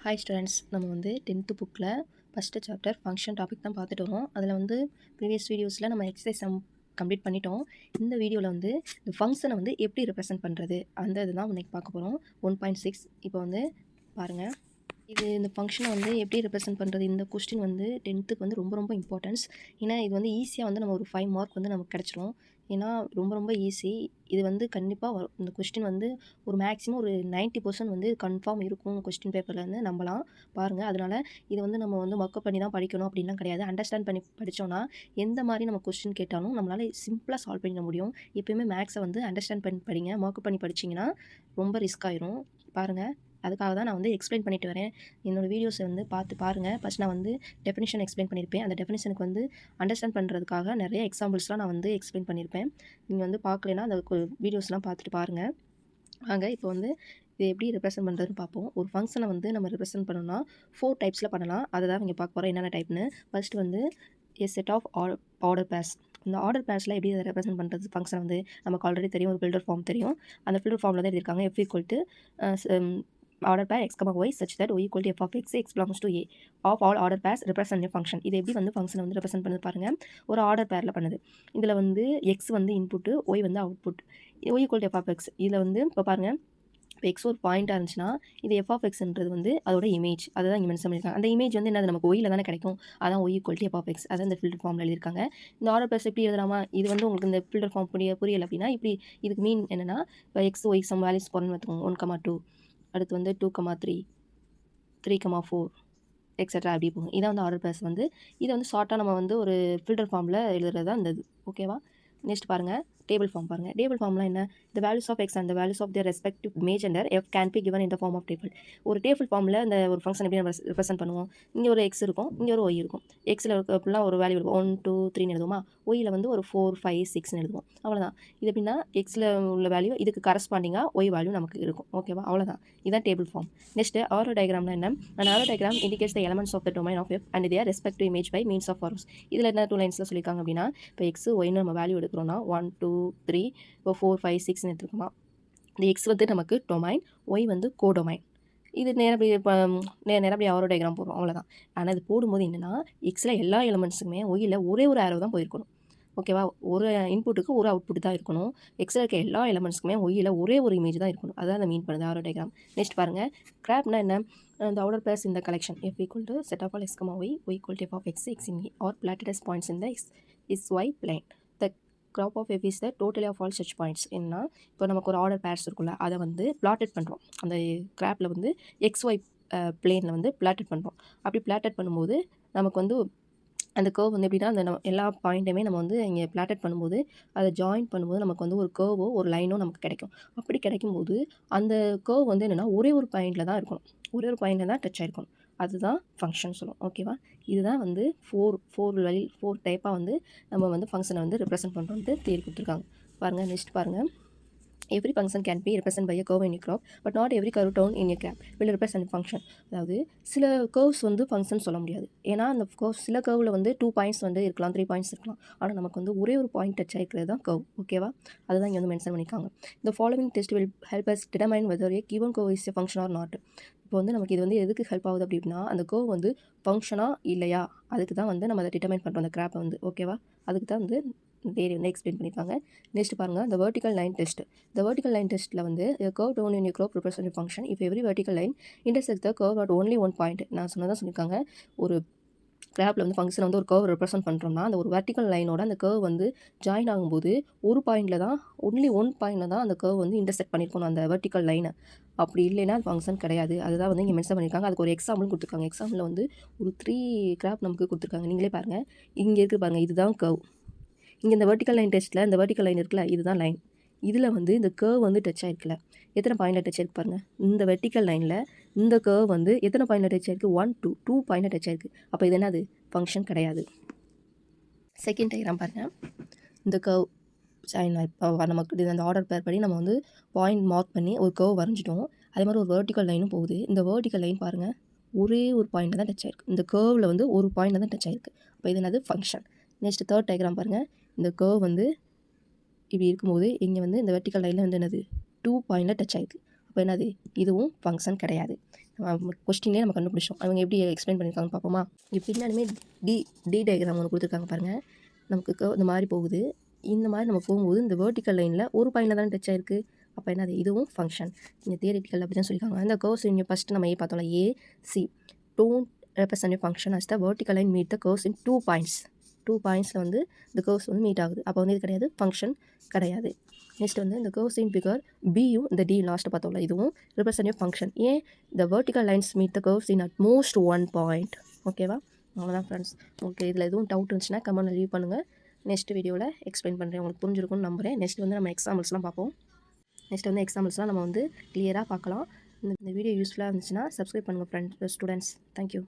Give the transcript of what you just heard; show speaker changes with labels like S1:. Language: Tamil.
S1: ஹாய் ஸ்டூடெண்ட்ஸ், நம்ம வந்து 10th புக்கில் ஃபஸ்ட்டு சாப்டர் ஃபங்க்ஷன் டாபிக் தான் பார்த்துட்டு வரோம். அதில் வந்து ப்ரீவியஸ் வீடியோஸில் நம்ம எக்ஸசைஸ் கம்ப்ளீட் பண்ணிட்டோம். இந்த வீடியோவில் வந்து இந்த ஃபங்க்ஷனை வந்து எப்படி ரெப்ரசென்ட் பண்ணுறது அந்த இதுதான் இன்றைக்கி பார்க்க போகிறோம். 1.6 இப்போ வந்து பாருங்கள். இந்த ஃபங்க்ஷனை வந்து எப்படி ரெப்ரசென்ட் பண்ணுறது, இந்த கொஸ்டின் வந்து 10th வந்து ரொம்ப இம்பார்ட்டன்ஸ். ஏன்னா இது வந்து ஈஸியாக வந்து நம்ம ஒரு 5 மார்க் வந்து நமக்கு கிடச்சிரும். ஏன்னா ரொம்ப ஈஸி. இது வந்து கண்டிப்பாக வரும். இந்த கொஸ்டின் வந்து ஒரு மேக்ஸிமம் ஒரு 90% வந்து கன்ஃபார்ம் இருக்கும் கொஸ்டின் பேப்பரில் வந்து நம்பலாம். பாருங்கள், அதனால் இது வந்து நம்ம வந்து மொக்கப் பண்ணி தான் படிக்கணும் அப்படின்லாம் கிடையாது. அண்டர்ஸ்டாண்ட் பண்ணி படித்தோன்னா எந்த மாதிரி நம்ம கொஸ்டின் கேட்டாலும் நம்மளால் சிம்பிளாக சால்வ் பண்ணிட முடியும். எப்போயுமே மேக்ஸை வந்து அண்டர்ஸ்டாண்ட் பண்ணி படிங்க. மொக்கப் பண்ணி படிச்சிங்கன்னா ரொம்ப ரிஸ்க் ஆயிரும். பாருங்கள், அதுக்காக தான் நான் வந்து எக்ஸ்பிளைன் பண்ணிட்டு வரேன். என்னோடய வீடியோஸை வந்து பார்த்து பாருங்கள். ஃபஸ்ட் நான் வந்து டெஃபினிஷன் எக்ஸ்பிளைன் பண்ணியிருப்பேன். அந்த டெஃபினிஷனுக்கு வந்து அண்டர்ஸ்டாண்ட் பண்ணுறதுக்காக நிறைய எக்ஸாம்பிள்ஸ்லாம் நான் வந்து எக்ஸ்பிளைன் பண்ணியிருப்பேன். நீங்கள் வந்து பார்க்கலன்னா அந்த வீடியோஸ்லாம் பார்த்துட்டு பாருங்கள். வாங்க இப்போ வந்து இது எப்படி ரெப்ரசென்ட் பண்ணுறதுன்னு பார்ப்போம். ஒரு ஃபங்க்ஷனை வந்து நம்ம ரெப்ரசென்ட் பண்ணணும்னா 4 டைப்ஸில் பண்ணலாம். அதை தான் இங்கே பார்க்க போகிறோம் என்னென்ன டைப்னு. ஃபஸ்ட்டு வந்து a set of order pairs. இந்த ஆர்டர் பேர்ஸில் எப்படி அதை ரெப்ரசென்ட் பண்ணுறது ஃபங்க்ஷன் வந்து நமக்கு ஆல்ரெடி தெரியும். ஒரு ஃபில்டர் ஃபார்ம் தெரியும். அந்த ஃபில்டர் ஃபார்மில் தான் எழுதியிருக்காங்க f order pair x, y such that y equal to f of x belongs to a of all order pairs represent a function. இது எப்படி வந்து ஃபங்க்ஷனை வந்து ரெப்ரசென்ட் பண்ணது பாருங்கள். ஒரு ஆர்டர் பேரில் பண்ணுது. இதில் வந்து x வந்து இன்புட்டு, y வந்து output. y equal to f of x. இதில் வந்து இப்போ பாருங்கள், இப்போ எக்ஸ் ஒரு பாயிண்ட்டாக இருந்துச்சுன்னா இது எஃப் ஆஃப் எக்ஸ்ன்றது வந்து அதோட இமேஜ். அதை தான் இங்கே மென்ஷன் பண்ணியிருக்காங்க. அந்த இமேஜ் வந்து என்னது நமக்கு ஒயில் தானே கிடைக்கும். அதான் y equal to f of x. அதான் இந்த ஃபில்டர் ஃபார்மில் எழுதியிருக்காங்க. இந்த ஆர்டர் பேர்ஸ் எப்படி எழுதலாமா, இது வந்து உங்களுக்கு இந்த ஃபில்டர் ஃபார்ம் புரியலை அப்படின்னா இப்படி இதுக்கு மீன் என்னென்னா, இப்போ எக்ஸ் ஒய் சம் வேல்யூஸ் போகிறோன்னு பார்த்துக்கோங்க. 1,2, அடுத்து வந்து 2,3, 3,4 எக்ஸட்ரா அப்படி போகும். இதான் வந்து ஆர்டர் பேர்ஸ் வந்து. இதை வந்து ஷார்ட்டாக நம்ம வந்து ஒரு ஃபில்டர் ஃபார்மில் எழுதுறது தான் இந்த இது. ஓகேவா? நெக்ஸ்ட் பாருங்கள், டேபிள் ஃபார்ம் பாருங்கள். டேபிள் ஃபார்ம்லாம் என்ன, the values of x and the values of their respective image under f can be given in the form of table. ஒரு டேபிள் ஃபார்மில் இந்த ஒரு ஃபங்க்ஷன் எப்படி நம்ம ரெப்ரசென்ட் பண்ணுவோம். இங்கே ஒரு எக்ஸ் இருக்கும், இங்கே ஒரு ஒய் இருக்கும். எக்ஸில் அப்படிலாம் ஒரு வேல்யூ இருக்கும், 1, 2, 3 எழுதுவோமா. ஒய்யில் வந்து ஒரு 4, 5, 6 எழுதுவோம். அவ்வளோதான். இது எப்படின்னா எக்ஸில் உள்ள வேல்யூ இதுக்கு கரஸ்பாண்டிங்காக ஒய் வேல்யூ நமக்கு இருக்கும். ஓகேவா? அவ்வளோதான். இதுதான் டேபிள் ஃபார்ம். நெக்ஸ்ட்டு ஆரோ டயக்ராம்னா என்ன, an arrow diagram indicates the elements of the domain of f and their respective image by means of arrows. இதில் என்ன 2 லைன்ஸில் சொல்லியிருக்காங்க அப்படின்னா, இப்போ எக்ஸ் ஒய்னு நம்ம வேல்யூ எடுக்கிறோன்னா 1, 2, 3, இப்போ 4, 5, 6 எடுத்துக்கோமா. இந்த எக்ஸ் வந்து நமக்கு டொமைன், ஒய் வந்து கோடொமைன். இது நேரப்படி இப்போ நேரப்படி ஆரோ டயக்ராம் போடுறோம். அவ்வளோதான். ஆனால் இது போடும்போது என்னென்னா எக்ஸில் எல்லா எலமெண்ட்ஸுக்குமே ஒய்யில் ஒரே ஒரு ஆரோ தான் போயிருக்கணும். ஓகேவா? ஒரு இன்புட்டுக்கு ஒரு அவுட்புட் தான் இருக்கணும். எக்ஸில் இருக்க எல்லா எலமெண்ட்ஸ்க்குமே ஒய்யில் ஒரே ஒரு இமேஜ் தான் இருக்கணும். அதான் அதை மீன் பண்ணுது ஆரோ டயக்ராம். நெக்ஸ்ட் பாருங்கள், கிராப்னா என்ன, the order pairs in the collection f equal to set of all x, y equal to f of x in a or plotted as points in the xy plane. The graph of f is the total of all such points. என்ன, இப்போ நமக்கு ஒரு ஆர்டர் பேர்ஸ் இருக்குல்ல, அதை வந்து பிளாட்டட் பண்ணுறோம். அந்த கிராப்பில் வந்து xy பிளேனில் வந்து பிளாட்டட் பண்ணுறோம். அப்படி பிளாட்டட் பண்ணும்போது நமக்கு வந்து அந்த கர்வ் வந்து எப்படின்னா, அந்த எல்லா பாயிண்ட்டுமே நம்ம வந்து இங்கே பிளாட்டட் பண்ணும்போது அதை ஜாயின் பண்ணும்போது நமக்கு வந்து ஒரு கர்வோ ஒரு லைனோ நமக்கு கிடைக்கும். அப்படி கிடைக்கும்போது அந்த கர்வ் வந்து என்னென்னா ஒரே ஒரு பாயிண்டில் தான் இருக்கணும். ஒரே ஒரு பாயிண்டில் தான் டச் ஆகிருக்கணும். அதுதான் ஃபங்க்ஷன் சொல்லுவோம். ஓகேவா? இதுதான் வந்து ஃபோர் டைப்பாக வந்து நம்ம வந்து ஃபங்க்ஷனை வந்து ரெப்ரசென்ட் பண்ணுறோன்ட்டு தேடி கொடுத்துருக்காங்க. பாருங்கள், நெக்ஸ்ட் பாருங்கள். Every function can be represented by a curve in a graph, but not every curve term in a graph will represent a function. அதாவது சில கர்வ்ஸ் வந்து ஃபங்க்ஷன் சொல்ல முடியாது. ஏன்னா அந்த சில கர்வில் வந்து 2 பாயிண்ட்ஸ் வந்து இருக்கலாம், 3 பாயிண்ட்ஸ் இருக்கலாம். ஆனால் நமக்கு வந்து ஒரே ஒரு பாயிண்ட் டச் ஆகிக்கிறது தான் கர்வ். ஓகேவா? அதுதான் இங்கே வந்து மென்ஷன் பண்ணியிருக்காங்க. The following test will help us determine whether a given curve is a function or not. இப்போ வந்து நமக்கு இது வந்து எதுக்கு ஹெல்ப் ஆகுது அப்படின்னா, அந்த கர்வ் வந்து ஃபங்க்ஷனாக இல்லையா, அதுக்கு தான் வந்து நம்ம அதை டிட்டர்மைன் பண்ணுறோம் அந்த கிராப்பை வந்து. ஓகேவா? அதுக்கு தான் வந்து தேடி வந்து எக்ஸ்பிளைன் பண்ணியிருக்காங்க. நெக்ஸ்ட் பாருங்கள், the vertical line test. The vertical line testல வந்து a curve down in a graph represents a function if every vertical line intersects the curve at only one point. நான் சொன்னதான் சொல்லியிருக்காங்க, ஒரு கிராப்பில் வந்து ஃபங்க்ஷன் வந்து ஒரு கர்வ் ரெப்ரசென்ட் பண்ணுறோம்னா அந்த ஒரு வெர்டிக்கல் லைனோட அந்த கர்வ் வந்து ஜாயின் ஆகும்போது ஒரு பாயிண்டில் தான், ஒன்லி ஒன் பாயிண்டில் தான் அந்த கர்வ் வந்து இன்டர்செக்ட் பண்ணியிருக்கணும் அந்த வெர்டிக்கல் லைனை. அப்படி இல்லைன்னா அது ஃபங்க்ஷன் கிடையாது. அதுதான் வந்து இங்கே மென்ஷன் பண்ணியிருக்காங்க. அதுக்கு ஒரு எக்ஸாம்பிள் கொடுத்துருக்காங்க. எக்ஸாம்பிளில் வந்து ஒரு 3 கிராப் நமக்கு கொடுத்துருக்காங்க. நீங்களே பாருங்கள், இங்கே இருக்குது பாருங்கள், இதுதான் கர்வ். இங்கே இந்த வெர்டிக்கல் லைன் டெஸ்ட்டில் இந்த வெர்டிக்கல் லைன் இருக்குல்ல, இதுதான் லைன். இதில் வந்து இந்த கர்வ் வந்து டச் ஆகிருக்குல்ல, எத்தனை பாயிண்டில் டச் ஆகிருக்கு பாருங்கள். இந்த வெர்டிக்கல் லைனில் இந்த கர்வ் வந்து எத்தனை பாயிண்டில் டச் ஆகிருக்கு, 1, 2 பாயிண்டில் டச் ஆகிருக்கு. அப்போ இது என்னது, ஃபங்க்ஷன் கிடையாது. செகண்ட் டயக்ராம் பாருங்கள். இந்த கர்வ் ஜாயின் இப்போ நமக்கு அந்த ஆர்டர் பேர் படி நம்ம வந்து பாயிண்ட் மார்க் பண்ணி ஒரு கர்வ் வரைஞ்சிட்டோம். அதே மாதிரி ஒரு வெர்டிக்கல் லைனும் போகுது. இந்த வெர்டிக்கல் லைன் பாருங்கள், ஒரே ஒரு பாயிண்டில் தான் டச் ஆகிருக்கு. இந்த கர்வில் வந்து ஒரு பாயிண்டில் தான் டச் ஆகிருக்கு. அப்போ இது என்னது, ஃபங்க்ஷன். நெக்ஸ்ட் தேர்ட் டயக்ராம் பாருங்கள். இந்த கர்வ் வந்து இப்படி இருக்கும்போது இங்கே வந்து இந்த வெர்டிக்கல் லைனில் வந்து என்னது 2 பாயிண்டில் டச் ஆகிருக்கு. அப்போ என்னது, இதுவும் ஃபங்க்ஷன் கிடையாது. கொஸ்டின்லேயே நம்ம கண்டுபிடிச்சோம். அவங்க எப்படி எக்ஸ்பிளைன் பண்ணியிருக்காங்க பார்ப்போமா? இங்கே பின்னாலுமே டி டி டயக்ராம் ஒன்று கொடுத்துருக்காங்க பாருங்கள். நமக்கு இந்த மாதிரி போகுது. இந்த மாதிரி நம்ம போகும்போது இந்த வெர்டிக்கல் லைனில் ஒரு பாயிண்டில் தான் டச் ஆயிருக்கு. அப்போ என்னது, இதுவும் ஃபங்க்ஷன். இங்கே தியரிட்டிக்கல் அப்படி தான் சொல்லியிருக்காங்க. இந்த கர்வ்ஸ் இங்கே ஃபஸ்ட்டு நம்ம பார்த்தோம்ல AC don't represent function as the vertical line meet the curves in 2 points. 2 பாயிண்ட்ஸில் வந்து இந்த கர்வ்ஸ் வந்து மீட் ஆகுது. அப்போ வந்து இது கிடையாது, ஃபங்க்ஷன் கிடையாது. நெக்ஸ்ட் வந்து இந்த கர்வ்ஸ் இன் ஃபிகர் பியும் இந்த டி லாஸ்ட்டு பார்த்தோம்ல, இதுவும் ரெப்ரசன்ட் ஃபங்க்ஷன். ஏன் இந்த vertical lines meet the curves in at most 1 point. ஓகேவா? அவ்வளோதான் ஃப்ரெண்ட்ஸ். ஓகே, இதில் எதுவும் டவுட் இருந்துச்சுன்னா கமெண்ட்டில் லீவ் பண்ணுங்கள். நெக்ஸ்ட் வீடியோவில் எக்ஸ்பிளைன் பண்ணுறேன். உங்களுக்கு புரிஞ்சிருக்கும்னு நம்புகிறேன். நெக்ஸ்ட் வந்து நம்ம எக்ஸாம்பிள்ஸ்லாம் பார்ப்போம். நெக்ஸ்ட் வந்து எக்ஸாம்பிள்ஸ்லாம் நம்ம வந்து கிளியராக பார்க்கலாம். இந்த வீடியோ யூஸ்ஃபுல்லாக இருந்துச்சுன்னா சப்ஸ்கிரைப் பண்ணுங்கள் ஃப்ரெண்ட்ஸ், ஸ்டூடெண்ட்ஸ். தேங்க்யூ.